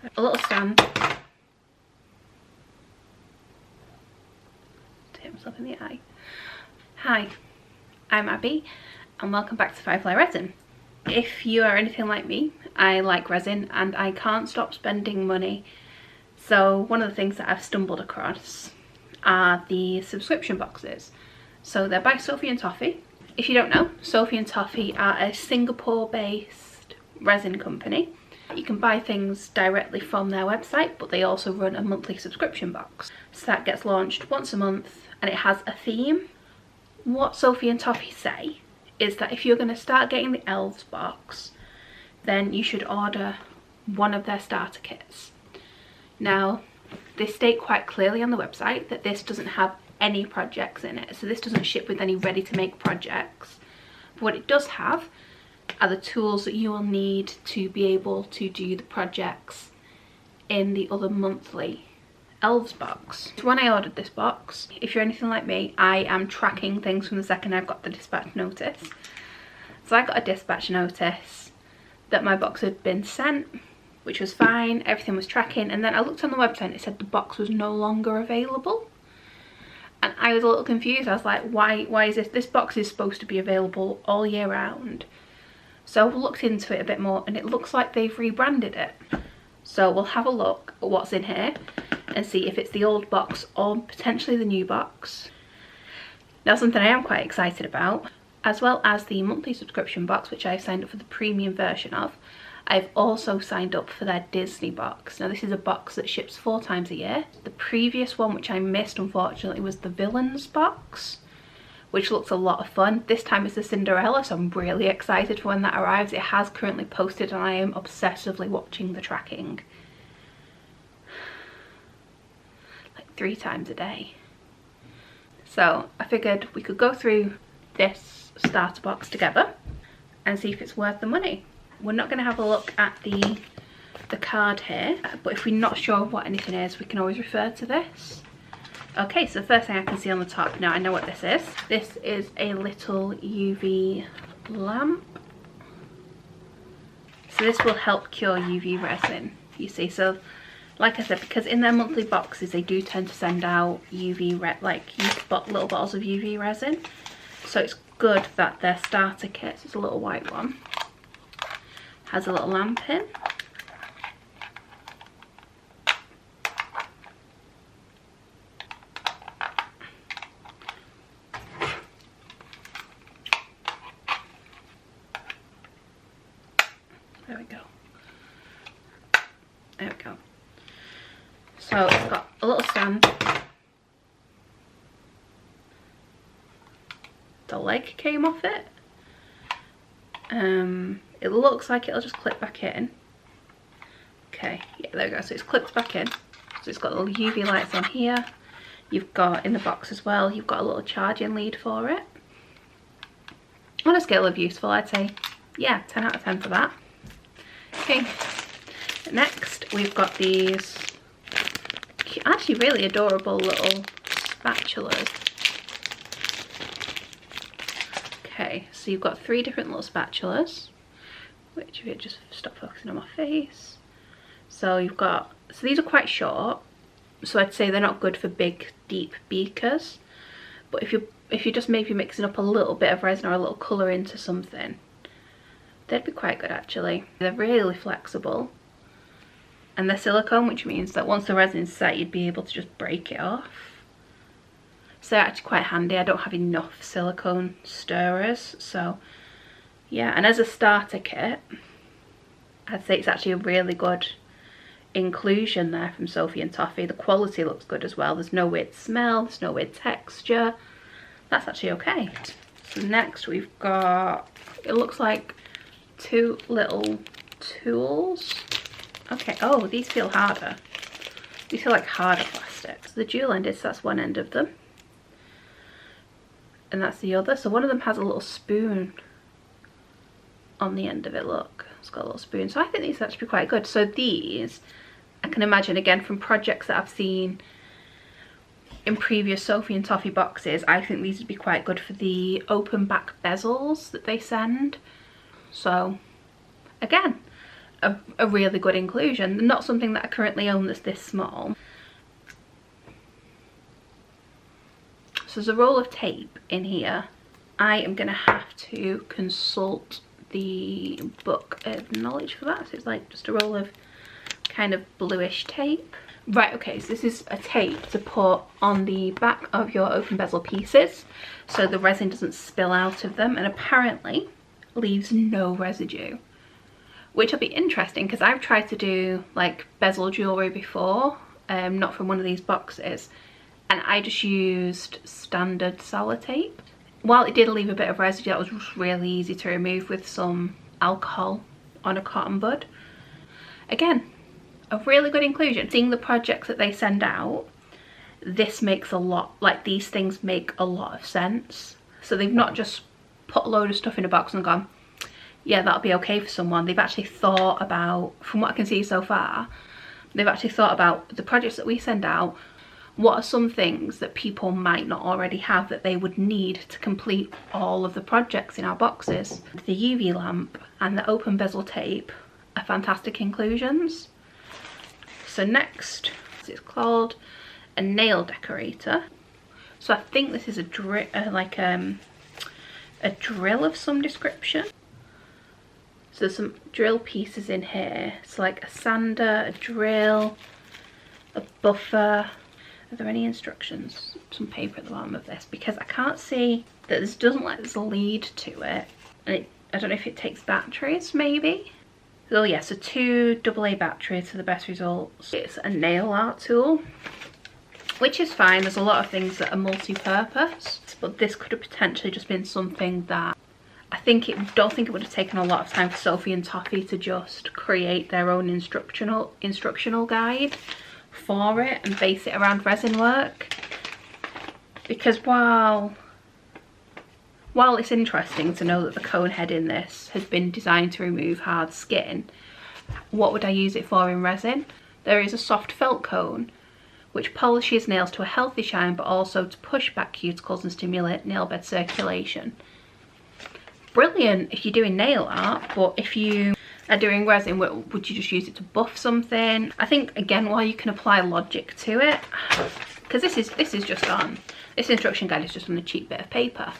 A little stand to hit myself in the eye. Hi, I'm Abby and welcome back to Firefly Resin. If you are anything like me, I like resin and I can't stop spending money. So one of the things that I've stumbled across are the subscription boxes. So they're by Sophie and Toffee. If you don't know, Sophie and Toffee are a Singapore-based resin company. You can buy things directly from their website, but they also run a monthly subscription box. So that gets launched once a month and it has a theme. What Sophie and Toffee say is that if you're going to start getting the elves box, then you should order one of their starter kits. Now, they state quite clearly on the website that this doesn't have any projects in it, so this doesn't ship with any ready to make projects. But what it does have are the tools that you will need to be able to do the projects in the other monthly elves box. So when I ordered this box, if you're anything like me, I am tracking things from the second I've got the dispatch notice. So I got a dispatch notice that my box had been sent, which was fine, everything was tracking, and then I looked on the website and it said the box was no longer available. And I was a little confused. I was like, why is this box is supposed to be available all year round. So I looked into it a bit more and it looks like they've rebranded it. So we'll have a look at what's in here and see if it's the old box or potentially the new box. Now, something I am quite excited about, as well as the monthly subscription box, which I've signed up for the premium version of, I've also signed up for their Disney box. Now this is a box that ships 4 times a year. The previous one, which I missed unfortunately, was the Villains box, which looks a lot of fun. This time it's the Cinderella, so I'm really excited for when that arrives. It has currently posted and I am obsessively watching the tracking. Like 3 times a day. So I figured we could go through this starter box together and see if it's worth the money. We're not going to have a look at the card here, but if we're not sure what anything is, we can always refer to this. Okay, so the first thing I can see on the top, now I know what this is. This is a little UV lamp. So this will help cure UV resin, you see. So like I said, because in their monthly boxes they do tend to send out UV, little bottles of UV resin. So it's good that their starter kit, it's a little white one, has a little lamp in. There we go. There we go. So it's got a little stand. The leg came off it. It looks like it'll just clip back in. Okay, yeah, there we go. So it's clipped back in. So it's got little UV lights on here. You've got, in the box as well, you've got a little charging lead for it. On a scale of useful, I'd say, yeah, 10 out of 10 for that. Okay, next we've got these actually really adorable little spatulas. Okay, so you've got 3 different little spatulas, which if you just stop focusing on my face. So you've got, so these are quite short, so I'd say they're not good for big deep beakers, but if you're just maybe mixing up a little bit of resin or a little colour into something, they'd be quite good actually. They're really flexible and they're silicone, which means that once the resin's set you'd be able to just break it off. So they're actually quite handy. I don't have enough silicone stirrers, so yeah. And as a starter kit, I'd say it's actually a really good inclusion there from Sophie and Toffee. The quality looks good as well. There's no weird smell, there's no weird texture. That's actually okay. So next we've got, it looks like 2 little tools. Okay, oh, these feel harder. These feel like harder plastic. So the dual ended, so that's one end of them. And that's the other. So one of them has a little spoon on the end of it, look. It's got a little spoon. So I think these are actually quite good. So these, I can imagine, again, from projects that I've seen in previous Sophie and Toffee boxes, I think these would be quite good for the open back bezels that they send. So again, a really good inclusion. Not something that I currently own that's this small. So there's a roll of tape in here. I am going to have to consult the book of knowledge for that. So it's like just a roll of kind of bluish tape. Right, okay, so this is a tape to put on the back of your open bezel pieces so the resin doesn't spill out of them, and apparently leaves no residue, which will be interesting because I've tried to do like bezel jewellery before, not from one of these boxes, and I just used standard sellotape. While it did leave a bit of residue, that was really easy to remove with some alcohol on a cotton bud. Again, a really good inclusion. Seeing the projects that they send out, this makes a lot, like these things make a lot of sense. So they've not just put a load of stuff in a box and gone, yeah, that'll be okay for someone. They've actually thought about, from what I can see so far, they've actually thought about the projects that we send out. What are some things that people might not already have that they would need to complete all of the projects in our boxes? The UV lamp and the open bezel tape are fantastic inclusions. So next, it's called a nail decorator. So I think this is a drill, a drill of some description. So there's some drill pieces in here. It's like a sander, a drill, a buffer. Are there any instructions? Some paper at the bottom of this, because I can't see that this doesn't like there's a lead to it. And I don't know if it takes batteries, maybe. Oh yeah, so 2 AA batteries for the best results. It's a nail art tool, which is fine. There's a lot of things that are multi-purpose, but this could have potentially just been something that don't think it would have taken a lot of time for Sophie and Toffee to just create their own instructional guide for it and base it around resin work. Because while it's interesting to know that the cone head in this has been designed to remove hard skin, what would I use it for in resin? There is a soft felt cone which polishes nails to a healthy shine, but also to push back cuticles and stimulate nail bed circulation. Brilliant if you're doing nail art, but if you are doing resin, would you just use it to buff something? I think, again, while you can apply logic to it, because this is just on, this instruction guide is just on a cheap bit of paper.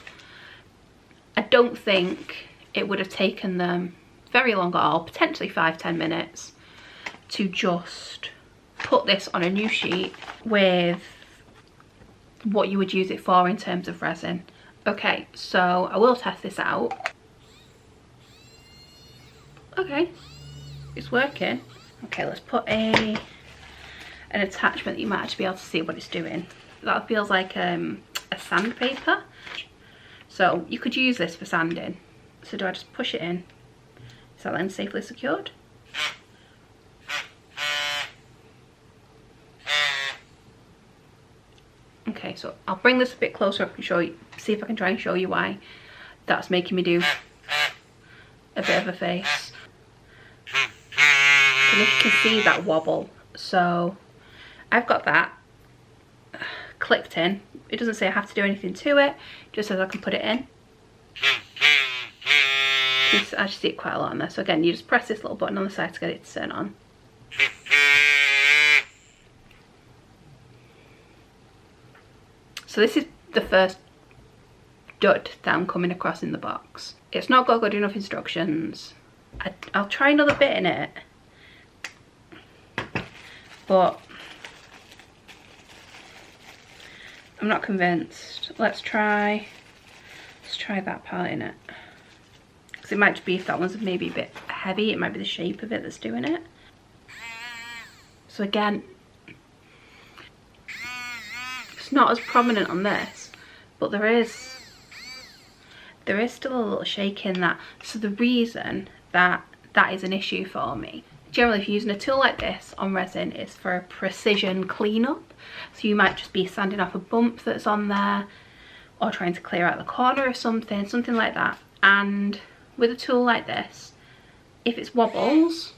I don't think it would have taken them very long at all, potentially 5-10 minutes, to just put this on a new sheet with what you would use it for in terms of resin. Okay, so I will test this out. Okay, it's working. Okay, let's put an attachment that you might actually be able to see what it's doing. That feels like a sandpaper. So you could use this for sanding. So do I just push it in? Is that then safely secured? Okay, so I'll bring this a bit closer up and show you, see if I can try and show you why that's making me do a bit of a face. And if you can see that wobble, so I've got that clipped in. It doesn't say I have to do anything to it, it just says I can put it in. You can actually see it quite a lot on there. So again, you just press this little button on the side to get it to turn on. So this is the first dud that I'm coming across in the box. It's not got good enough instructions. I'll try another bit in it, but I'm not convinced. Let's try that part in it. Because it might be, if that one's maybe a bit heavy, it might be the shape of it that's doing it. So again, it's not as prominent on this, but there is still a little shake in that. So the reason that is an issue for me, generally if you're using a tool like this on resin, it's for a precision cleanup. So you might just be sanding off a bump that's on there, or trying to clear out the corner of something like that. And with a tool like this, if it wobbles,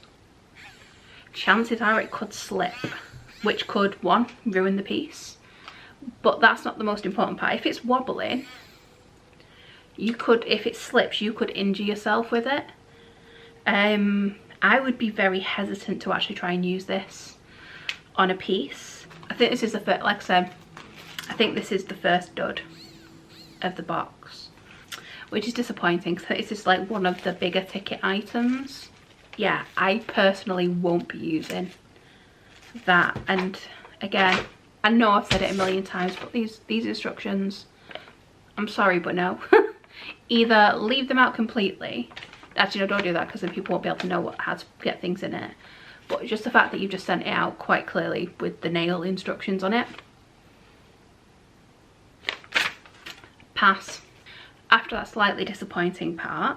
chances are it could slip, which could, one, ruin the piece. But that's not the most important part. If it's wobbling, you could, if it slips, you could injure yourself with it. And I would be very hesitant to actually try and use this on a piece. I think this is the first, like I said, I think this is the first dud of the box, which is disappointing because it's just like one of the bigger ticket items. Yeah, I personally won't be using that. And again, I know I've said it a million times, but these instructions, I'm sorry, but no. Either leave them out completely. Actually, no, don't do that because then people won't be able to know how to get things in it. But just the fact that you've just sent it out quite clearly with the nail instructions on it. Pass. After that slightly disappointing part,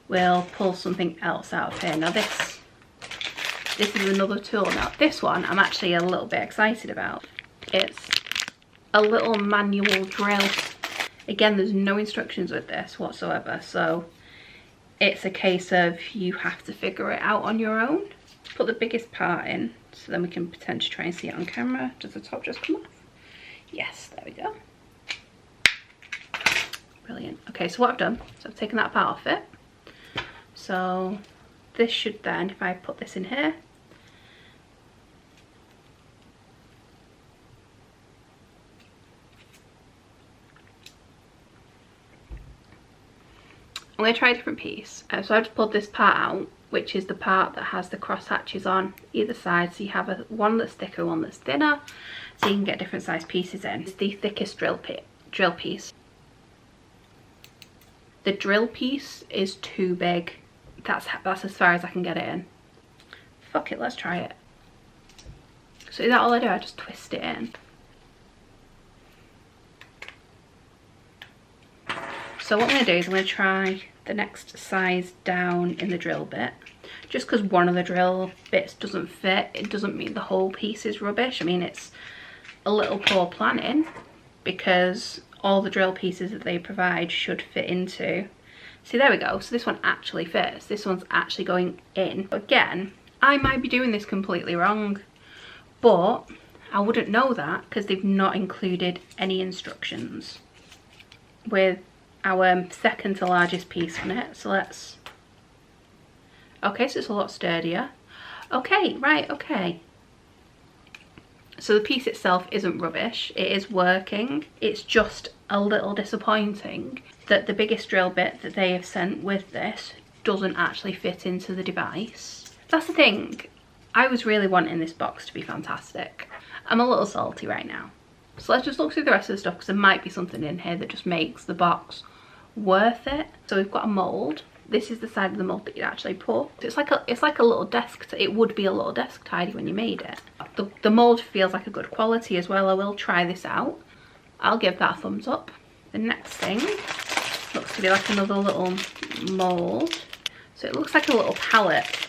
we'll pull something else out of here. Now this is another tool. Now this one I'm actually a little bit excited about. It's a little manual drill. Again, there's no instructions with this whatsoever, so it's a case of you have to figure it out on your own. Put the biggest part in so then we can potentially try and see it on camera. Does the top just come off? Yes, there we go. Brilliant. Okay, so what I've done, so I've taken that part off it. So this should then, if I put this in here, I'm going to try a different piece. So I've just pulled this part out, which is the part that has the cross hatches on either side. So you have one that's thicker, one that's thinner, so you can get different size pieces in. It's the thickest drill piece. The drill piece is too big. That's as far as I can get it in. Fuck it, let's try it. So is that all I do? I just twist it in. So what I'm going to do is I'm going to try the next size down in the drill bit. Just because one of the drill bits doesn't fit, it doesn't mean the whole piece is rubbish. I mean, it's a little poor planning because all the drill pieces that they provide should fit into. See, there we go. So this one actually fits. This one's actually going in. Again, I might be doing this completely wrong, but I wouldn't know that because they've not included any instructions with our second to largest piece on it. So let's, okay, so it's a lot sturdier. Okay, right, okay. So the piece itself isn't rubbish, it is working. It's just a little disappointing that the biggest drill bit that they have sent with this doesn't actually fit into the device. That's the thing, I was really wanting this box to be fantastic. I'm a little salty right now. So let's just look through the rest of the stuff because there might be something in here that just makes the box worth it. So we've got a mould. This is the side of the mould that you'd actually pull. So it's like a little desk. It would be a little desk tidy when you made it. The mould feels like a good quality as well. I will try this out. I'll give that a thumbs up. The next thing looks to be like another little mould. So it looks like a little palette.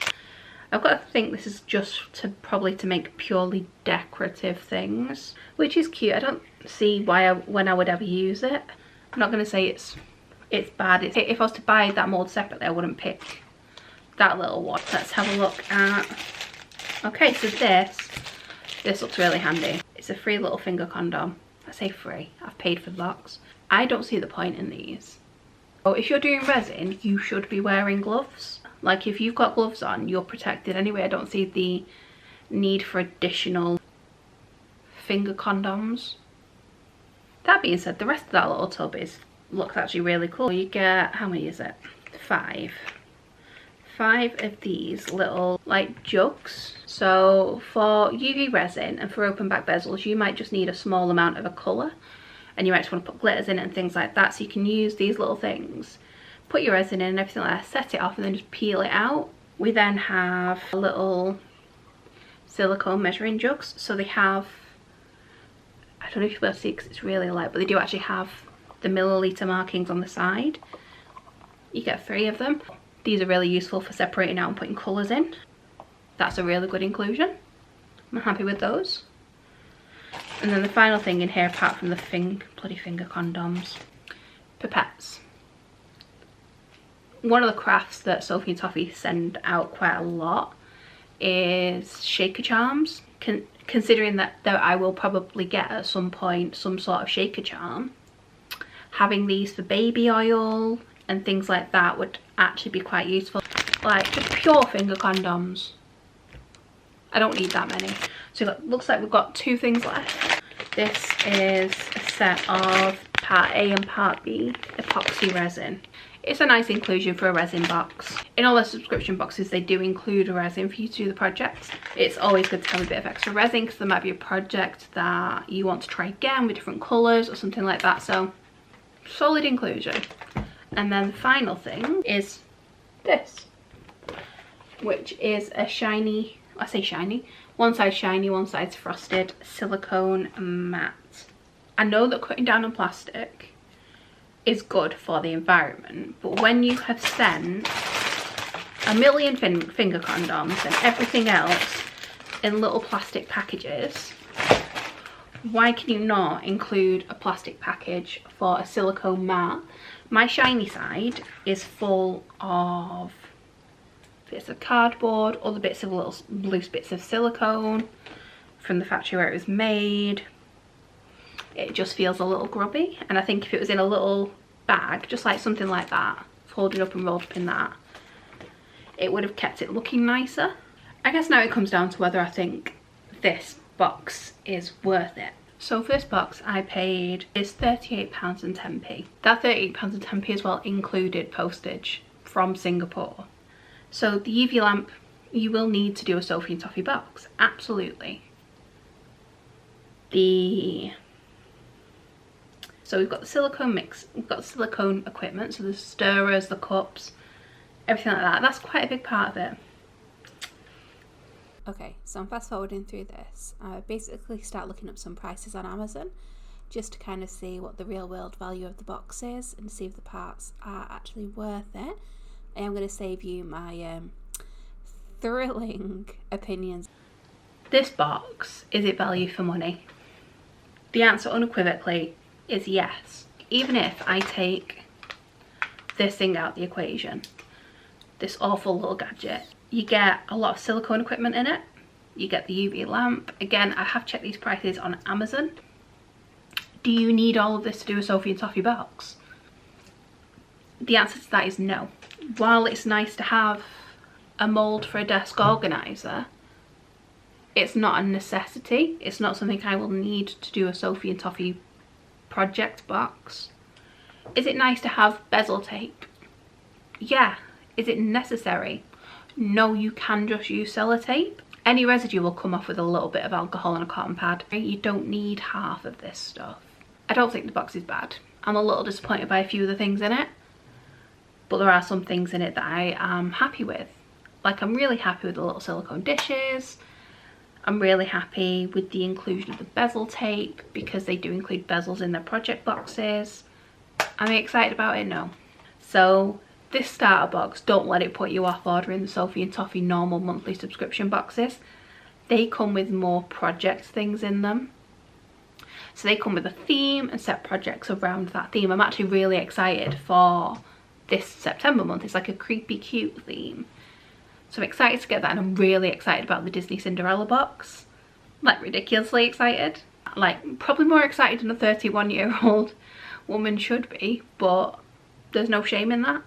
I've got to think this is just probably to make purely decorative things, which is cute. I don't see when I would ever use it. I'm not going to say it's bad. If I was to buy that mould separately, I wouldn't pick that little one. Let's have a look at, okay, so this looks really handy. It's a free little finger condom. I say free, I've paid for the box. I don't see the point in these. So if you're doing resin, you should be wearing gloves. Like if you've got gloves on, you're protected anyway. I don't see the need for additional finger condoms. That being said, the rest of that little tub looks actually really cool. You get, how many is it? 5 of these little like jugs. So for UV resin and for open back bezels, you might just need a small amount of a colour, and you might just want to put glitters in it and things like that. So you can use these little things, put your resin in and everything like that, set it off and then just peel it out. We then have little silicone measuring jugs. So they have, I don't know if you'll be able to see because it's really light, but they do actually have the milliliter markings on the side. You get 3 of them. These are really useful for separating out and putting colours in. That's a really good inclusion. I'm happy with those. And then the final thing in here, apart from the bloody finger condoms, pipettes. One of the crafts that Sophie and Toffee send out quite a lot is shaker charms. Considering that I will probably get at some point some sort of shaker charm, having these for baby oil and things like that would actually be quite useful. like just pure finger condoms. I don't need that many. So it looks like we've got 2 things left. This is a set of part A and part B epoxy resin. It's a nice inclusion for a resin box. In all the subscription boxes, they do include a resin for you to do the project. It's always good to have a bit of extra resin because there might be a project that you want to try again with different colours or something like that. So, solid inclusion. And then the final thing is this, which is a shiny, I say shiny, one side's shiny, one side's frosted silicone matte. I know that cutting down on plastic is good for the environment, but when you have sent a million finger condoms and everything else in little plastic packages, why can you not include a plastic package for a silicone matte? My shiny side is full of bits of cardboard, other bits of little loose bits of silicone from the factory where it was made. It just feels a little grubby, and I think if it was in a little bag, just like something like that, folded up and rolled up in that, it would have kept it looking nicer. I guess now it comes down to whether I think this box is worth it. So for this box I paid is £38.10. That £38.10 as well included postage from Singapore. So the UV lamp, you will need to do a Sophie and Toffee box, absolutely. So we've got the silicone mix, we've got the silicone equipment, so the stirrers, the cups, everything like that. That's quite a big part of it. Okay, so I'm fast forwarding through this. I basically start looking up some prices on Amazon just to kind of see what the real world value of the box is and see if the parts are actually worth it. I am going to save you my thrilling opinions. This box, is it value for money? The answer unequivocally is yes. Even if I take this thing out the equation, this awful little gadget, you get a lot of silicone equipment in it, you get the UV lamp. Again, I have checked these prices on Amazon. Do you need all of this to do a Sophie and Toffee box? The answer to that is no. While it's nice to have a mould for a desk organiser, it's not a necessity. It's not something I will need to do a Sophie and Toffee project box. Is it nice to have bezel tape? Yeah. Is it necessary? No, you can just use sellotape. Any residue will come off with a little bit of alcohol and a cotton pad. You don't need half of this stuff. I don't think the box is bad. I'm a little disappointed by a few of the things in it, but there are some things in it that I am happy with. Like, I'm really happy with the little silicone dishes. I'm really happy with the inclusion of the bezel tape because they do include bezels in their project boxes. Am I excited about it? No. So this starter box, don't let it put you off ordering the Sophie and Toffee normal monthly subscription boxes. They come with more project things in them. So they come with a theme and set projects around that theme. I'm actually really excited for this September month. It's like a creepy cute theme. So I'm excited to get that, and I'm really excited about the Disney Cinderella box. Like, ridiculously excited. Like, probably more excited than a 31-year-old woman should be, but there's no shame in that.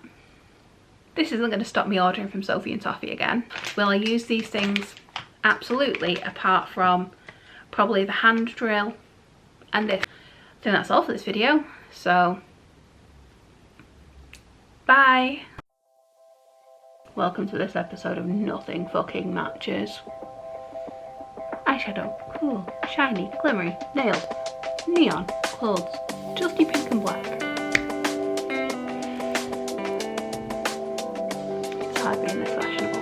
This isn't going to stop me ordering from Sophie and Toffee again. Will I use these things? Absolutely, apart from probably the hand drill and this. I think that's all for this video. So, bye. Welcome to this episode of Nothing Fucking Matches. Eyeshadow, cool, shiny, glimmery, nails, neon, clothes, dusty pink and black. It's hard being this fashionable.